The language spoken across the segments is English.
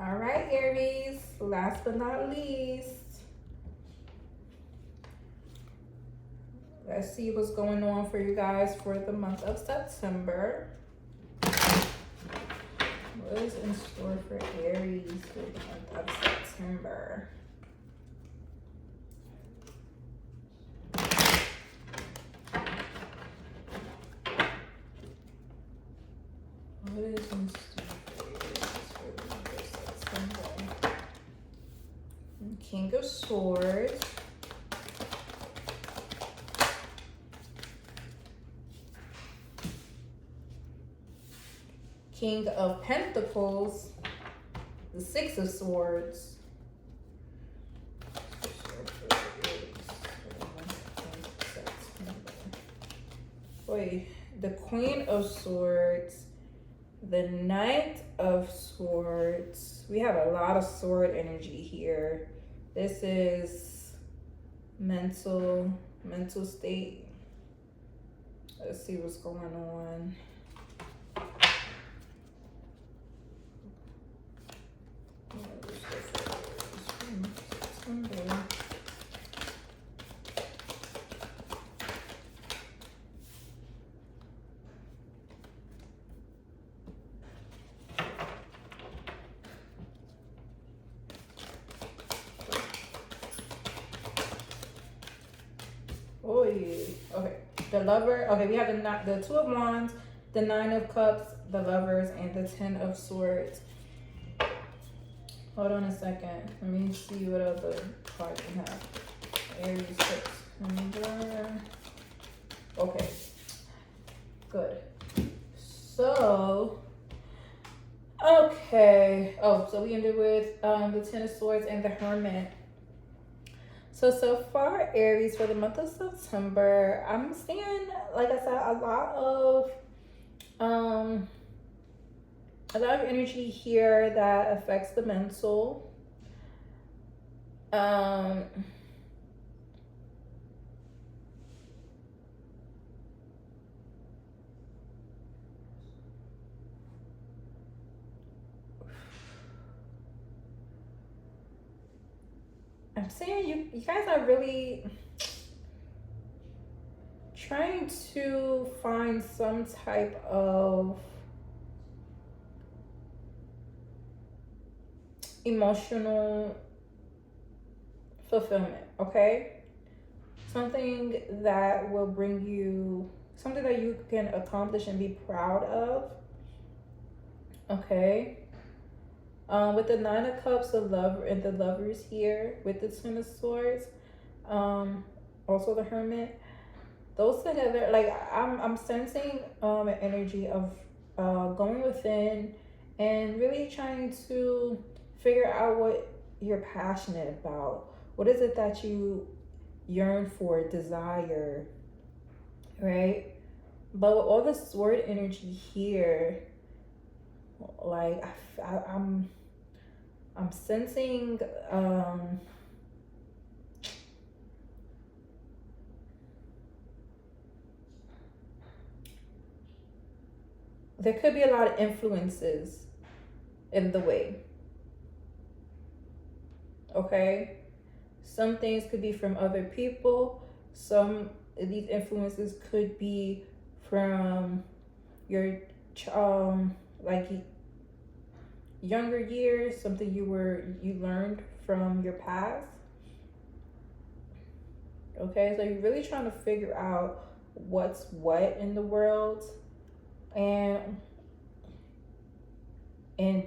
All right, Aries, last but not least, let's see what's going on for you guys for the month of September. What is in store for Aries for the month of September? What is in store for Aries for the month of September? King of Swords. King of Pentacles, the Six of Swords. Wait, the Queen of Swords, the Knight of Swords. We have a lot of sword energy here. This is mental state. Let's see what's going on. Oh yeah. Okay. The Lover. Okay, we have the Two of Wands, the Nine of Cups, the Lovers, and the Ten of Swords. Hold on a second. Let me see what other cards we have. Aries, September. Okay. Good. So. Okay. Oh, so we ended with the Ten of Swords and the Hermit. So far, Aries, for the month of September, I'm seeing, like I said, a lot of energy here that affects the mental. I'm saying you guys are really trying to find some type of emotional fulfillment, okay? Something that will bring you, something that you can accomplish and be proud of, okay? With the Nine of Cups, the Lover, and the Lovers here, with the Ten of Swords, also the Hermit, those together, like I'm sensing an energy of going within and really trying to figure out what you're passionate about. What is it that you yearn for, desire, right? But with all the sword energy here, like I'm sensing there could be a lot of influences in the way. Okay? Some things could be from other people. Some of these influences could be from your like younger years, something you learned from your past. Okay, so you're really trying to figure out what's what in the world and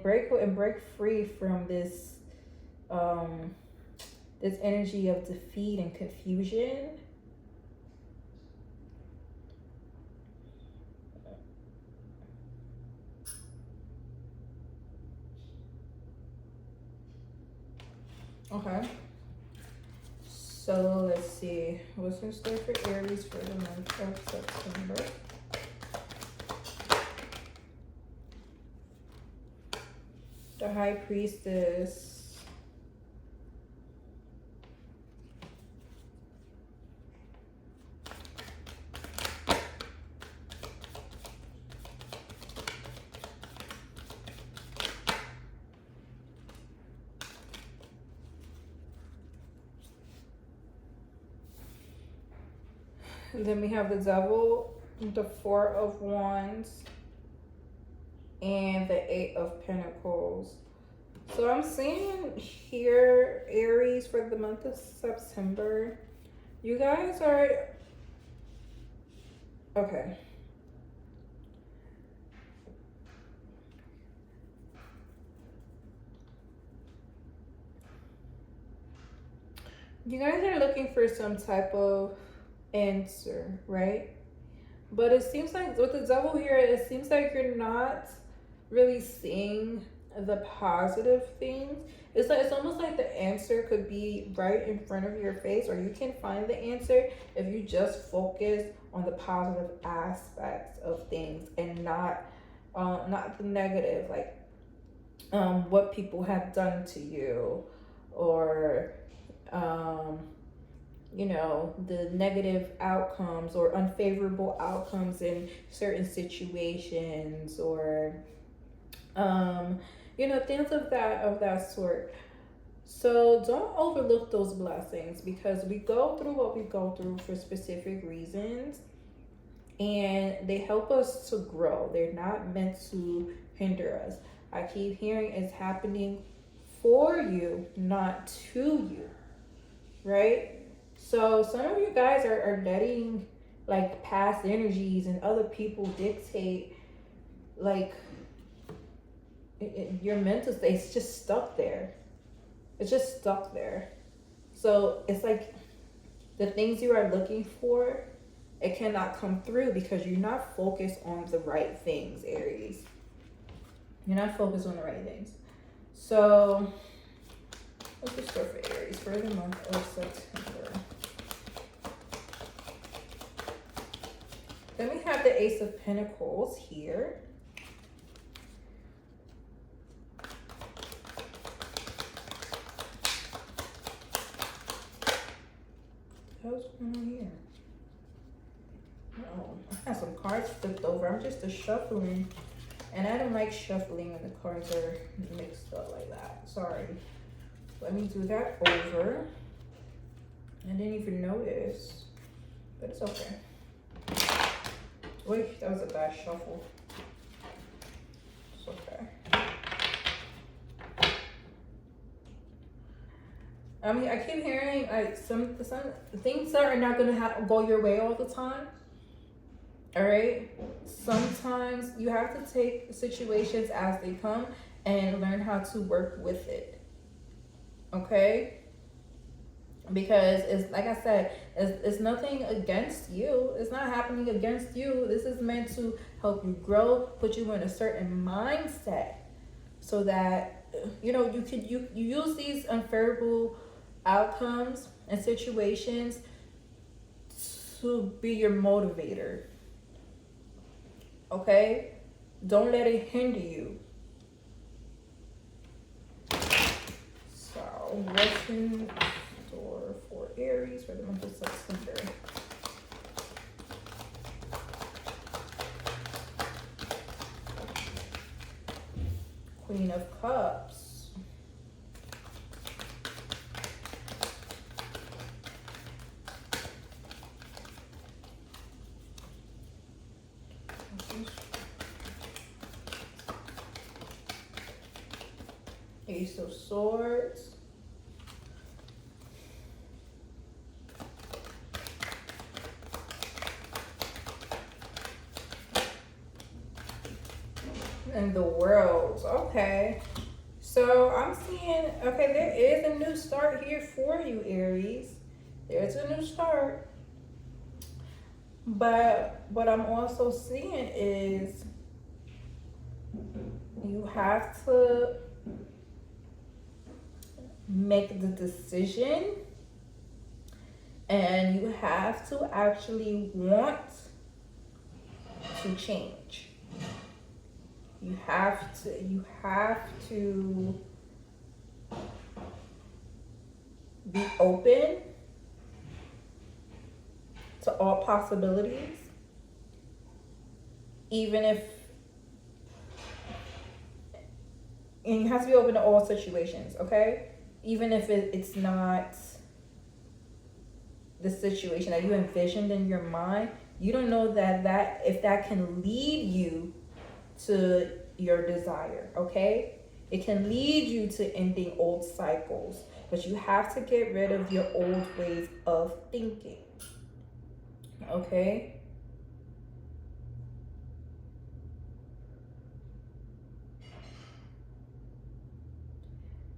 break free from this this energy of defeat and confusion. Okay. So let's see. What's in store for Aries for the month of September? The High Priestess. Then we have the devil, the Four of Wands, and the Eight of Pentacles. So I'm seeing here, Aries, for the month of September, you guys are, okay. You guys are looking for some type of answer, right? But it seems like with the devil here, it seems like you're not really seeing the positive things. It's like, it's almost like the answer could be right in front of your face, or you can find the answer if you just focus on the positive aspects of things and not the negative, like what people have done to you, or you know, the negative outcomes or unfavorable outcomes in certain situations, or you know, things of that sort. So don't overlook those blessings, because we go through what we go through for specific reasons, and they help us to grow. They're not meant to hinder us. I keep hearing it's happening for you, not to you, right? So some of you guys are letting like past energies and other people dictate, like your mental state's just stuck there. It's just stuck there. So it's like the things you are looking for, it cannot come through because you're not focused on the right things, Aries. You're not focused on the right things. So let's just start for Aries for the month of September. Then we have the Ace of Pentacles here. What's going on here? Oh, I have some cards flipped over. I'm just shuffling. And I don't like shuffling when the cards are mixed up like that. Sorry. Let me do that over. I didn't even notice. But it's okay. Wait, that was a bad shuffle. It's okay. I mean, I keep hearing like some things that are not gonna go your way all the time. All right. Sometimes you have to take situations as they come and learn how to work with it. Okay. Because it's like I said, it's nothing against you. It's not happening against you. This is meant to help you grow, put you in a certain mindset, so that you know you use these unfavorable outcomes and situations to be your motivator. Okay? Don't let it hinder you. So what's in store for Aries for the month of September? Queen of Cups. Ace of Swords. And the World. Okay. So I'm seeing, okay, there is a new start here for you, Aries. There's a new start. But what I'm also seeing is you have to make the decision, and you have to actually want to change. You have to be open to all possibilities, even if, and you have to be open to all situations, okay? Even if it's not the situation that you envisioned in your mind, you don't know that if that can lead you to your desire, okay? It can lead you to ending old cycles, but you have to get rid of your old ways of thinking, okay?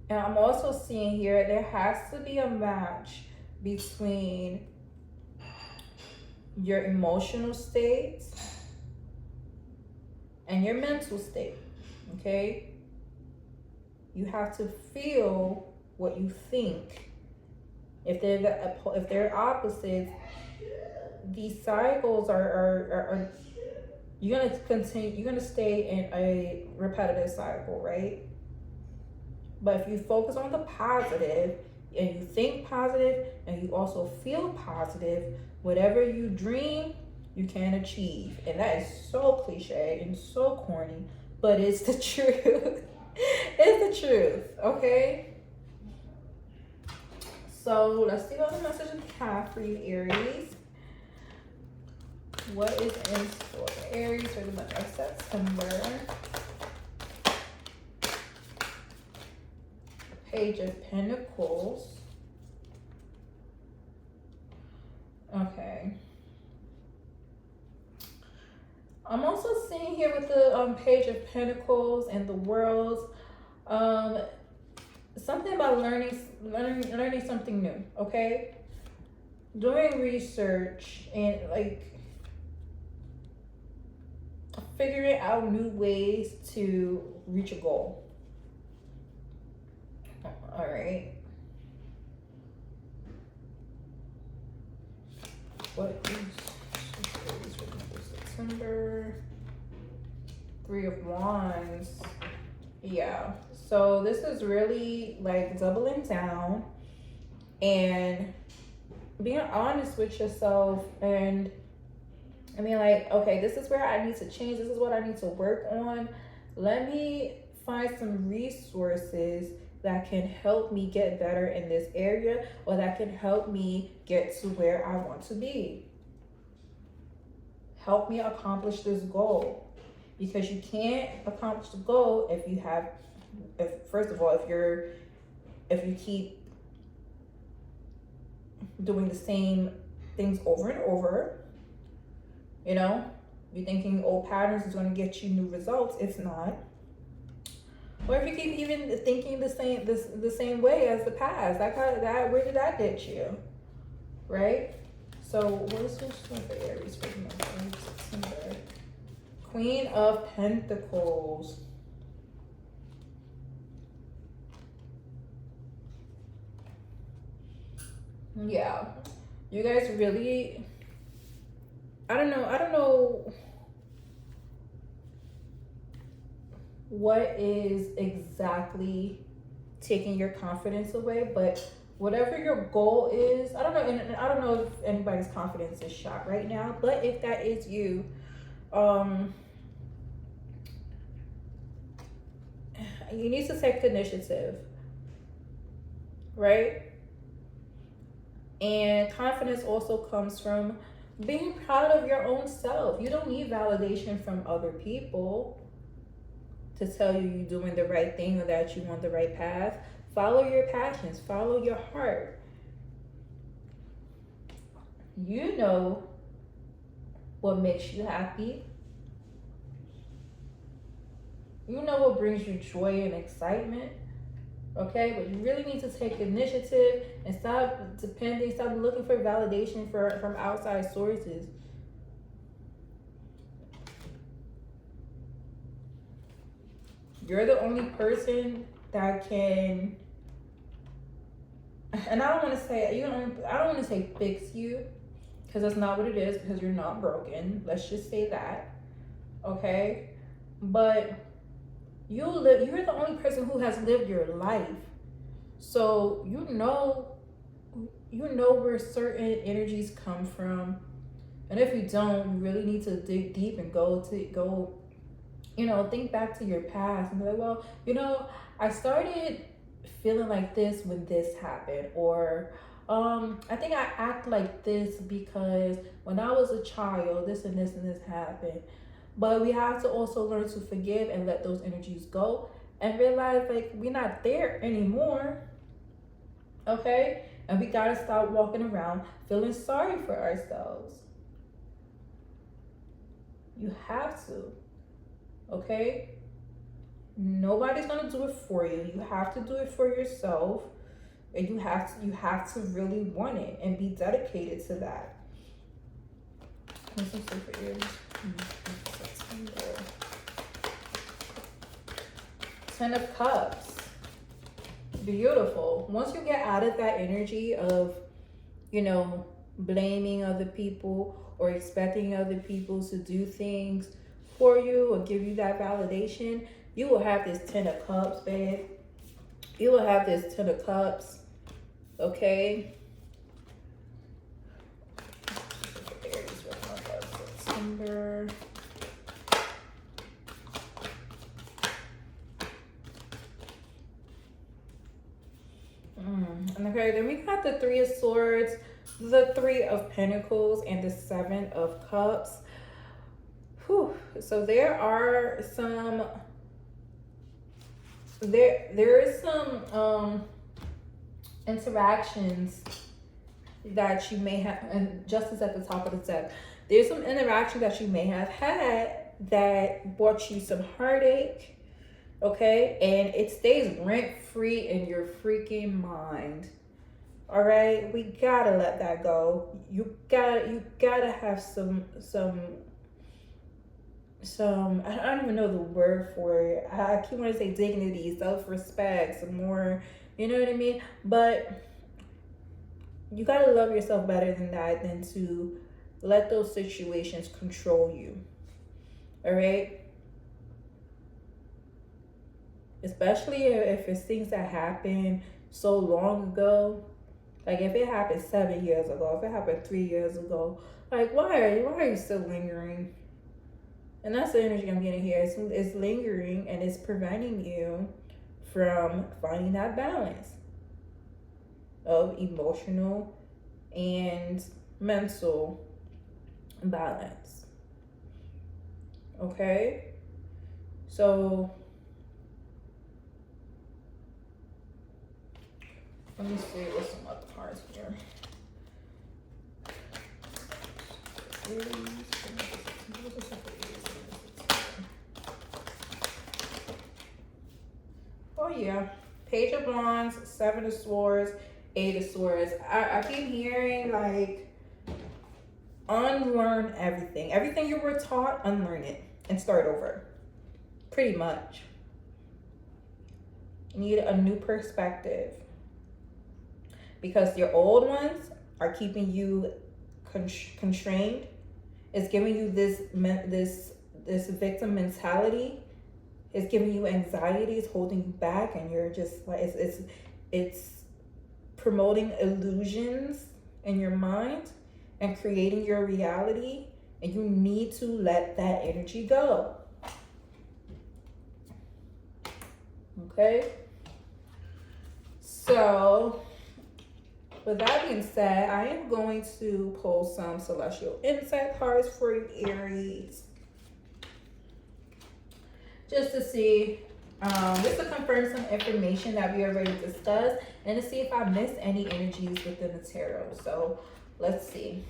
And I'm also seeing here there has to be a match between your emotional state and your mental state, okay? You have to feel what you think. If they're opposites, these cycles are you're gonna continue. You're gonna stay in a repetitive cycle, right? But if you focus on the positive and you think positive and you also feel positive, whatever you dream, you can achieve. And that is so cliche and so corny, but it's the truth. It's the truth, okay? So let's see what the message we have for you, Aries. What is in store for Aries for the month of September? Page of Pentacles. Okay. I'm also seeing here with the Page of Pentacles and the World, something about learning something new. Okay, doing research and like figuring out new ways to reach a goal. All right. What is September? 3 of Wands. Yeah. So this is really like doubling down and being honest with yourself. And I mean, like, okay, this is where I need to change. This is what I need to work on. Let me find some resources that can help me get better in this area, or that can help me get to where I want to be. Help me accomplish this goal, because you can't accomplish the goal if first of all, if you keep doing the same things over and over. You know, you're thinking old patterns is going to get you new results. It's not. Or if you keep even thinking the same way as the past, where did that get you, right? So what is this one for Aries for the month of September? Queen of Pentacles. Yeah, you guys really. I don't know what is exactly taking your confidence away, but whatever your goal is, I don't know, and I don't know if anybody's confidence is shot right now, but if that is you, you need to take initiative, right? And confidence also comes from being proud of your own self. You don't need validation from other people to tell you you're doing the right thing or that you want the right path. Follow your passions, follow your heart. You know what makes you happy. You know what brings you joy and excitement. Okay, but you really need to take initiative and stop looking for validation from outside sources. You're the only person that can, and I don't want to say fix you, because that's not what it is, because you're not broken. Let's just say that, okay? But you're the only person who has lived your life. So you know where certain energies come from. And if you don't, you really need to dig deep and go, think back to your past and be like, well, I started feeling like this when this happened, or I think I act like this because when I was a child, this and this and this happened. But we have to also learn to forgive and let those energies go and realize like we're not there anymore. Okay? And we gotta stop walking around feeling sorry for ourselves. You have to. Okay? Nobody's gonna do it for you. You have to do it for yourself. And you have to really want it and be dedicated to that. Let's see for Aries. September. Ten of Cups. Beautiful. Once you get out of that energy of, blaming other people or expecting other people to do things for you or give you that validation, you will have this Ten of Cups, babe. You will have this Ten of Cups. Okay. Aries, September. Okay, then we got the Three of Swords, the Three of Pentacles, and the Seven of Cups. Whew. So there are some. There is some interactions that you may have, and Justice at the top of the deck. There's some interaction that you may have had that brought you some heartache, okay? And it stays rent-free in your freaking mind. All right? We gotta let that go. You gotta have some I don't even know the word for it. I keep wanting to say dignity, self-respect, some more, you know what I mean? But you gotta love yourself better than that, than to let those situations control you. All right? Especially if it's things that happened so long ago. Like if it happened 7 years ago, if it happened 3 years ago, like why are you still lingering? And that's the energy I'm getting here. It's lingering and it's preventing you from finding that balance of emotional and mental balance. Okay? So, let me see what's some other cards here. Oh yeah, Page of Wands, Seven of Swords, Eight of Swords. I keep hearing like unlearn everything. Everything you were taught, unlearn it and start over. Pretty much. You need a new perspective because your old ones are keeping you constrained. It's giving you this victim mentality. It's giving you anxiety. It's holding you back, and you're just like it's promoting illusions in your mind and creating your reality. And you need to let that energy go. Okay. So, with that being said, I am going to pull some celestial insight cards for you, Aries. Just to see, just to confirm some information that we already discussed and to see if I missed any energies within the tarot. So, let's see.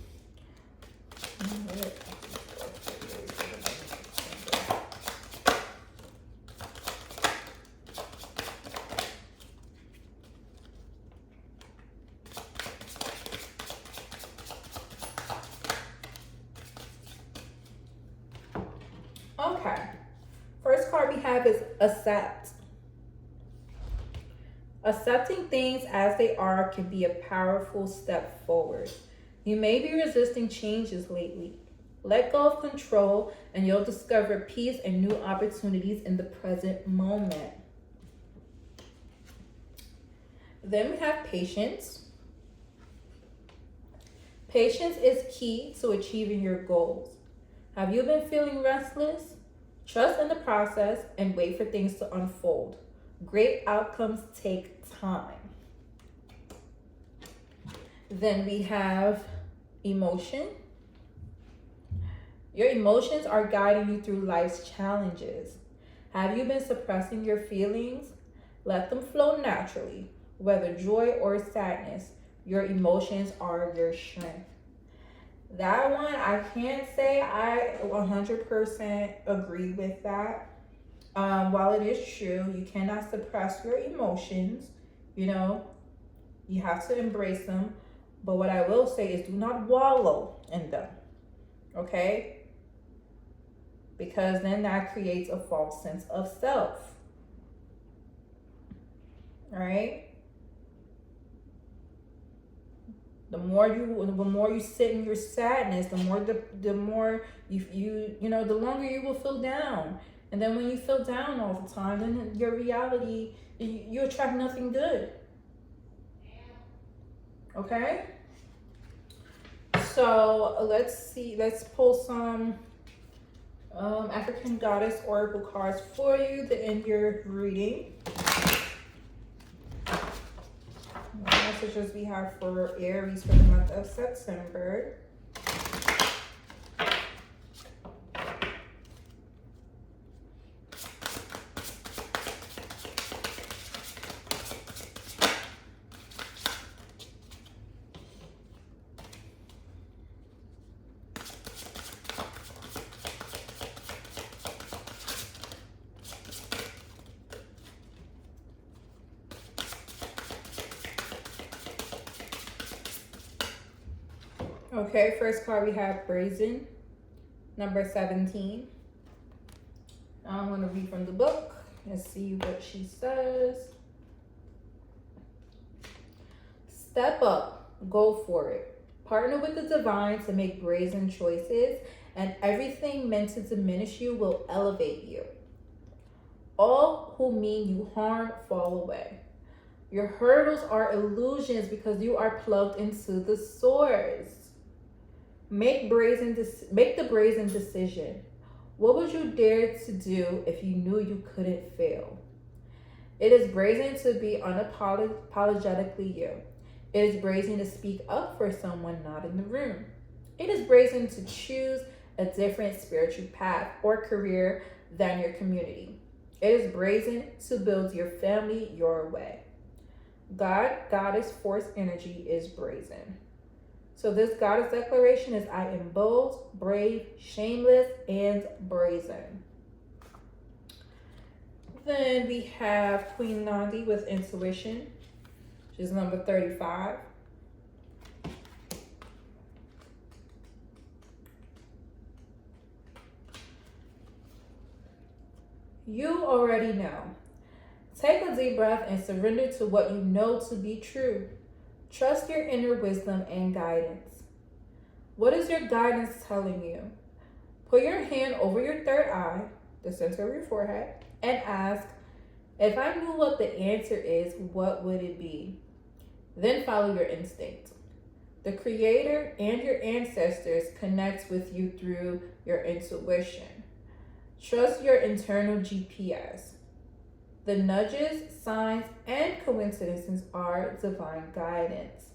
Okay. First card we have is accept. Accepting things as they are can be a powerful step forward. You may be resisting changes lately. Let go of control and you'll discover peace and new opportunities in the present moment. Then we have patience. Patience is key to achieving your goals. Have you been feeling restless? Trust in the process and wait for things to unfold. Great outcomes take time. Then we have emotion. Your emotions are guiding you through life's challenges. Have you been suppressing your feelings? Let them flow naturally, whether joy or sadness. Your emotions are your strength. That one, I can't say I 100% agree with that. While it is true, you cannot suppress your emotions, you know, you have to embrace them. But what I will say is do not wallow in them, okay? Because then that creates a false sense of self, all right? The more you sit in your sadness, the more the longer you will feel down. And then when you feel down all the time, then your reality, you attract nothing good. Okay? So let's pull some African Goddess Oracle cards for you to end your reading. What messages we have for Aries for the month of September. Okay, first card we have Brazen, number 17. I'm going to read from the book and see what she says. Step up, go for it. Partner with the divine to make brazen choices, and everything meant to diminish you will elevate you. All who mean you harm fall away. Your hurdles are illusions because you are plugged into the source. Make the brazen decision. What would you dare to do if you knew you couldn't fail? It is brazen to be unapologetically you. It is brazen to speak up for someone not in the room. It is brazen to choose a different spiritual path or career than your community. It is brazen to build your family your way. God, Goddess, Force energy is brazen. So this Goddess declaration is I am bold, brave, shameless, and brazen. Then we have Queen Nandi with intuition, which is number 35. You already know. Take a deep breath and surrender to what you know to be true. Trust your inner wisdom and guidance. What is your guidance telling you? Put your hand over your third eye, the center of your forehead, and ask, if I knew what the answer is, what would it be? Then follow your instinct. The Creator and your ancestors connect with you through your intuition. Trust your internal GPS. The nudges, signs, and coincidences are divine guidance.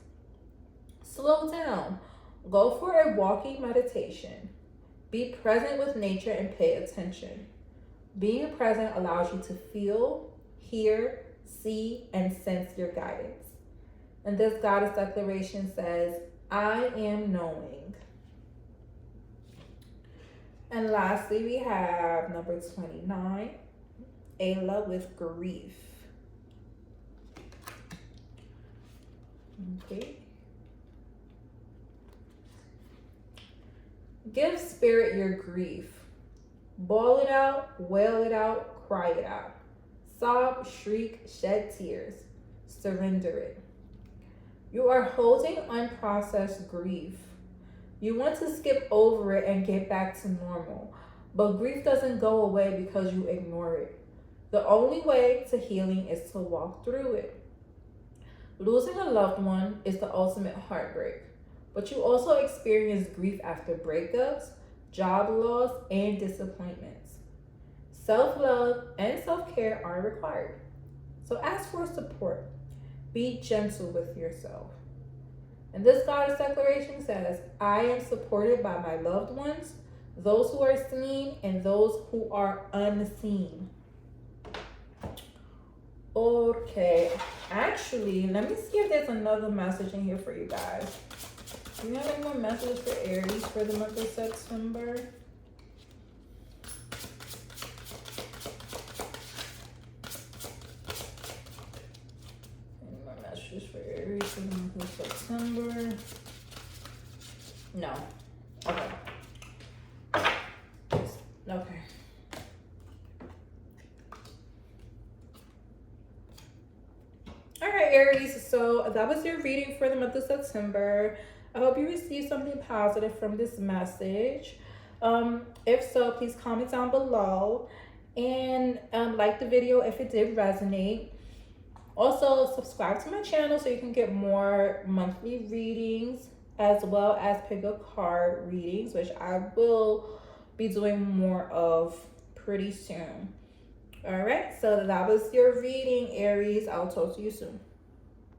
Slow down. Go for a walking meditation. Be present with nature and pay attention. Being present allows you to feel, hear, see, and sense your guidance. And this Goddess declaration says, I am knowing. And lastly, we have number 29, Ayla with grief. Okay. Give spirit your grief. Bawl it out, wail it out, cry it out. Sob, shriek, shed tears. Surrender it. You are holding unprocessed grief. You want to skip over it and get back to normal, but grief doesn't go away because you ignore it. The only way to healing is to walk through it. Losing a loved one is the ultimate heartbreak, but you also experience grief after breakups, job loss, and disappointments. Self-love and self-care are required. So ask for support. Be gentle with yourself. And this goddess declaration says, I am supported by my loved ones, those who are seen and those who are unseen. Okay, actually, let me see if there's another message in here for you guys. Do you have any more messages for Aries for the month of September? Any more messages for Aries for the month of September? No. Okay. Okay. All right, Aries. So that was your reading for the month of September. I hope you received something positive from this message. If so, please comment down below and like the video if it did resonate. Also, subscribe to my channel so you can get more monthly readings as well as pick a card readings, which I will be doing more of pretty soon. All right, so that was your reading, Aries. I'll talk to you soon.